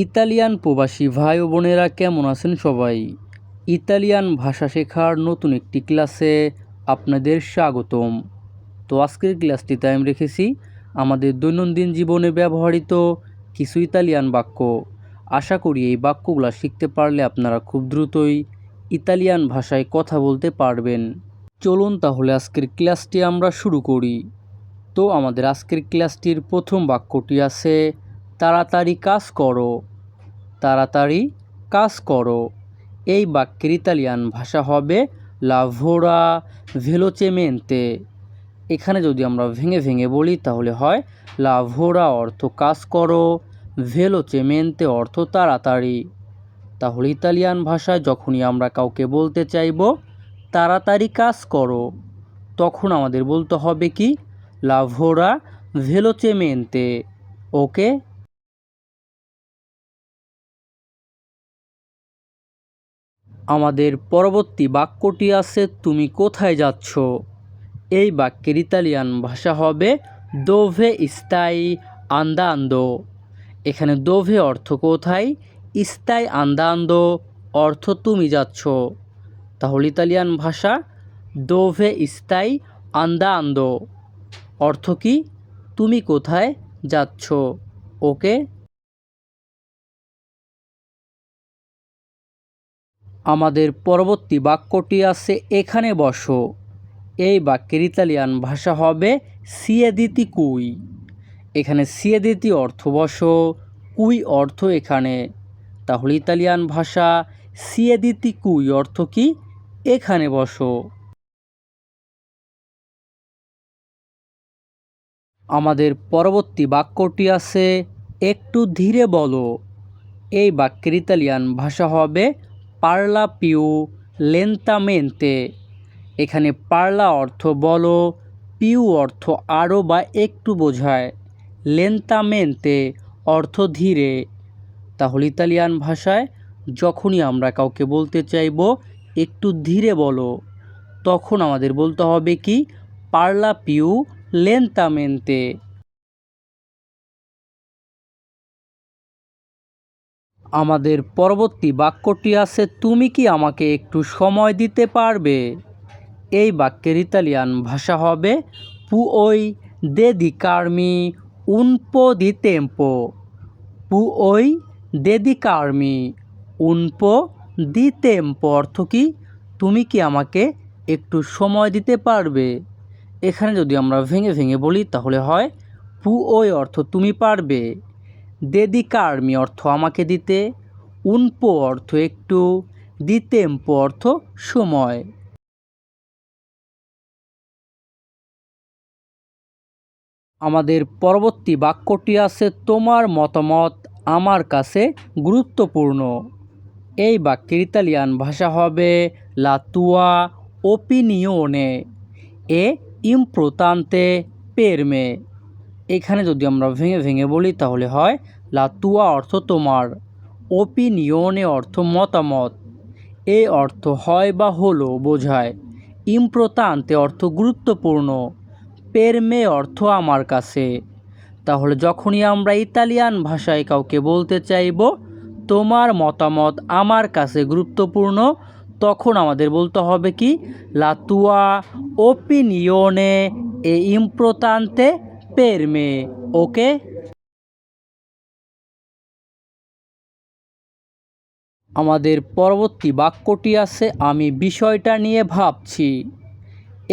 Italian প্রবাসী ভাই ও বোনেরা কেমন আছেন সবাই? ইতালিয়ান ভাষা শেখার নতুন একটি ক্লাসে আপনাদের স্বাগতম। তো আজকের ক্লাসটিতে আমি রেখেছি আমাদের দৈনন্দিন জীবনে ব্যবহৃত কিছু ইতালিয়ান বাক্য। আশা করি এই বাক্যগুলো শিখতে পারলে আপনারা খুব দ্রুতই ইতালিয়ান ভাষায় কথা বলতে পারবেন। চলুন তাহলে আজকের ক্লাসটি আমরা শুরু করি। তো আমাদের আজকের ক্লাসটির প্রথম বাক্যটি আছে তাড়াতাড়ি কাজ করো। তাড়াতাড়ি কাজ করো। এই বাক্যের ইতালিয়ান ভাষা হবে লাভোরা ভেলোচেমেন্তে। এখানে যদি আমরা ভেঙে ভেঙে বলি তাহলে হয় লাভোরা অর্থ কাজ করো, ভেলোচেমেন্তে অর্থ তাড়াতাড়ি। তাহলে ইতালিয়ান ভাষায় যখনই আমরা কাউকে বলতে চাইব তাড়াতাড়ি কাজ করো, তখন আমাদের বলতে হবে কি লাভোরা ভেলোচেমেন্তে। ওকে। আমাদের পরবর্তী বাক্যটি আছে তুমি কোথায় যাচ্ছ। এই বাক্যের ইতালিয়ান ভাষা হবে দোভে স্তাই আন্দান্দো। এখানে দোভে অর্থ কোথায়, স্তাই আন্দান্দো অর্থ তুমি যাচ্ছ। তাহলে ইতালিয়ান ভাষা দোভে স্তাই আন্দান্দো অর্থ কি তুমি কোথায় যাচ্ছ। ওকে। আমাদের পরবর্তী বাক্যটি আছে এখানে বসো। এই বাক্যের ইতালিয়ান ভাষা হবে সিয়েদিতি কুই। এখানে সিয়েদিতি অর্থ বসো, কুই অর্থ এখানে। তাহলে ইতালিয়ান ভাষা সিয়েদিতি কুই অর্থ কি এখানে বসো। আমাদের পরবর্তী বাক্যটি আছে একটু ধীরে বলো। এই বাক্যের ইতালিয়ান ভাষা হবে পারলা পিউ লেন্তামেন্তে। এখানে পারলা অর্থ বলো, পিউ অর্থ আরও বা একটু বোঝায়, লেন্তামেন্তে অর্থ ধীরে। তাহলে ইতালিয়ান ভাষায় যখনই আমরা কাউকে বলতে চাইব একটু ধীরে বলো, তখন আমাদের বলতে হবে কি পারলা পিউ লেন্তামেন্তে। আমাদের পরবর্তী বাক্যটি আছে তুমি কি আমাকে একটু সময় দিতে পারবে। এই বাক্যের ইতালিয়ান ভাষা হবে পুওই dedicarmi un po' di tempo। পুওই dedicarmi un po' di tempo অর্থ কি তুমি কি আমাকে একটু সময় দিতে পারবে। এখানে যদি আমরা ভেঙে ভেঙে বলি তাহলে হয় পুওই অর্থ তুমি পারবে, dedicarmi অর্থ আমাকে দিতে, un po অর্থ একটু, di tempo অর্থ সময়। আমাদের পরবর্তী বাক্যটি আছে তোমার মতামত আমার কাছে গুরুত্বপূর্ণ। এই বাক্যের ইতালিয়ান ভাষা হবে লা tua opinione è importante per me। এখানে যদি আমরা ভেঙে ভেঙে বলি তাহলে হয় লা tua অর্থ তোমার, opinione অর্থ মতামত, এ অর্থ হয় বা হলো বোঝায়, importante অর্থ গুরুত্বপূর্ণ, per me অর্থ আমার কাছে। তাহলে যখনই আমরা ইতালিয়ান ভাষায় কাউকে বলতে চাইব তোমার মতামত আমার কাছে গুরুত্বপূর্ণ, তখন আমাদের বলতে হবে কি লা tua opinione è importante per me। ওকে। আমাদের পরবর্তী বাক্যটি আছে আমি বিষয়টা নিয়ে ভাবছি।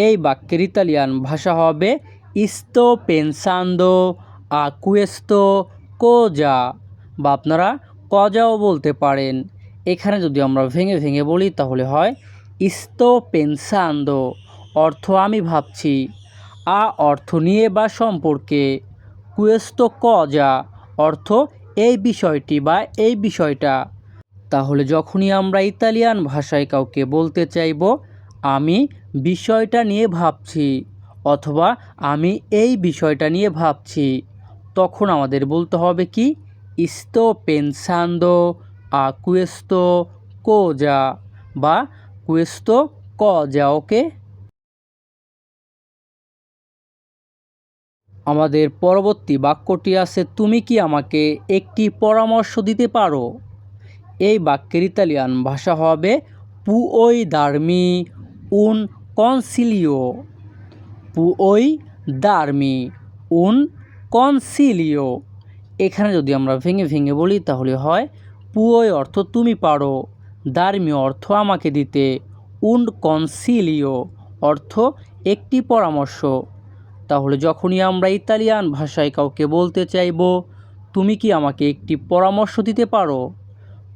এই বাক্যের ইতালিয়ান ভাষা হবে sto pensando a questo cosa, বা আপনারা কজাও বলতে পারেন। এখানে যদি আমরা ভেঙে ভেঙে বলি তাহলে হয় sto pensando অর্থ আমি ভাবছি, আ অর্থ নিয়ে বা সম্পর্কে, questo cosa অর্থ এই বিষয়টি বা এই বিষয়টা। তাহলে যখনই আমরা ইতালিয়ান ভাষায় কাউকে বলতে চাইব আমি বিষয়টা নিয়ে ভাবছি অথবা আমি এই বিষয়টা নিয়ে ভাবছি, তখন আমাদের বলতে হবে কি sto pensando a questo cosa বা questo cosa। ওকে। আমাদের পরবর্তী বাক্যটি আছে, তুমি কি আমাকে একটি পরামর্শ দিতে পারো? এই বাক্যের ইতালিয়ান ভাষা হবে পুoi darmi un consiglio। পুoi darmi un consiglio। এখানে যদি আমরা ভেঙে ভেঙে বলি তাহলে হয় পুoi অর্থ তুমি পারো, দার্মি অর্থ আমাকে দিতে, un consiglio অর্থ একটি পরামর্শ। তাহলে যখনই আমরা ইতালিয়ান ভাষায় কাউকে বলতে চাইব তুমি কি আমাকে একটি পরামর্শ দিতে পারো,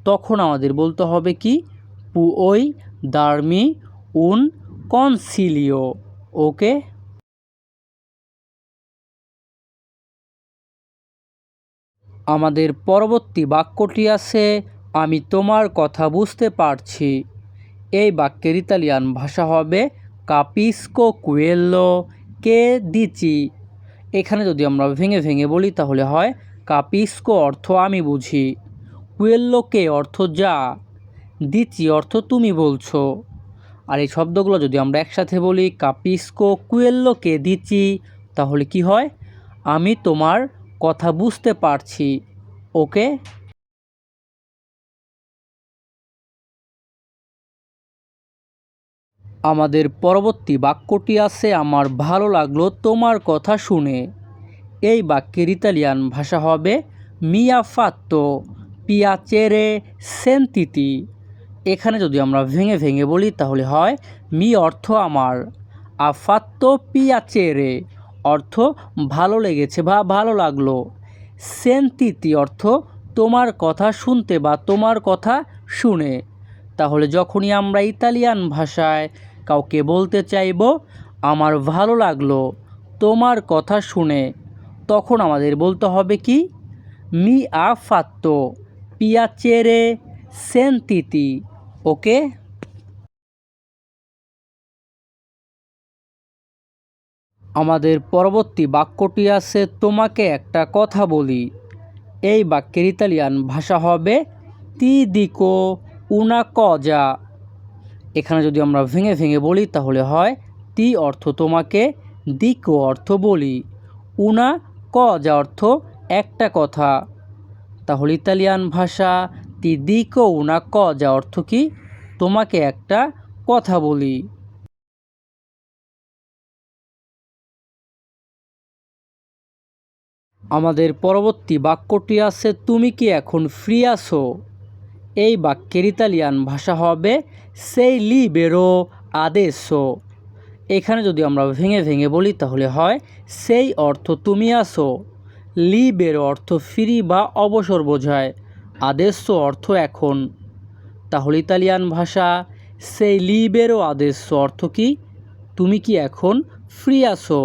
তখন আমাদের বলতে হবে কি পুoi darmi un consiglio। ওকে। আমাদের পরবর্তী বাক্যটি আছে, আমি তোমার কথা বুঝতে পারছি। এই বাক্যের ইতালিয়ান ভাষা হবে capisco quello che dici। এখানে যদি আমরা ভেঙে ভেঙে বলি তাহলে হয় capisco অর্থ আমি বুঝি, quello che অর্থ যা, dici অর্থ তুমি বলছো। আর এই শব্দগুলো যদি আমরা একসাথে বলি capisco quello che dici তাহলে কি হয়, আমি তোমার কথা বুঝতে পারছি। ওকে। আমাদের পরবর্তী বাক্যটি আছে, আমার ভালো লাগলো তোমার কথা শুনে। এই বাক্যের ইতালিয়ান ভাষা হবে mi ha fatto piacere sentiti। এখানে যদি আমরা ভেঙে ভেঙে বলি তাহলে হয় মি অর্থ আমার, ha fatto piacere অর্থ ভালো লেগেছে বা ভালো লাগলো, sentiti অর্থ তোমার কথা শুনতে বা তোমার কথা শুনে। তাহলে যখনই আমরা ইতালিয়ান ভাষায় কাউকে বলতে চাইব আমার ভালো লাগলো তোমার কথা শুনে, তখন আমাদের বলতে হবে কি me ha fatto piacere sentiti। ওকে। আমাদের পরবর্তী বাক্যটি আছে, তোমাকে একটা কথা বলি। এই বাক্যের ইতালিয়ান ভাষা হবে ti dico una cosa। এখানে যদি আমরা ভেঙে ভেঙে বলি তাহলে হয় তি অর্থ তোমাকে, দিকো অর্থ বলি, উনা কজা অর্থ একটা কথা। তাহলে ইতালিয়ান ভাষা তি দিকো উনা কজা অর্থ কি তোমাকে একটা কথা বলি। আমাদের পরবর্তী বাক্যটি আছে, তুমি কি এখন ফ্রি আছো? এই বাক্যের ইতালিয়ান ভাষা হবে সেই লিবেরো আদেসো। এখানে যদি আমরা ভেঙে ভেঙে বলি তাহলে হয় সেই অর্থ তুমি আসো, লিবেরো অর্থ ফ্রি বা অবসর বোঝায়, আদেসো অর্থ এখন। তাহলে ইতালিয়ান ভাষা সেই লিবেরো আদেসো অর্থ কি তুমি কি এখন ফ্রি আছো।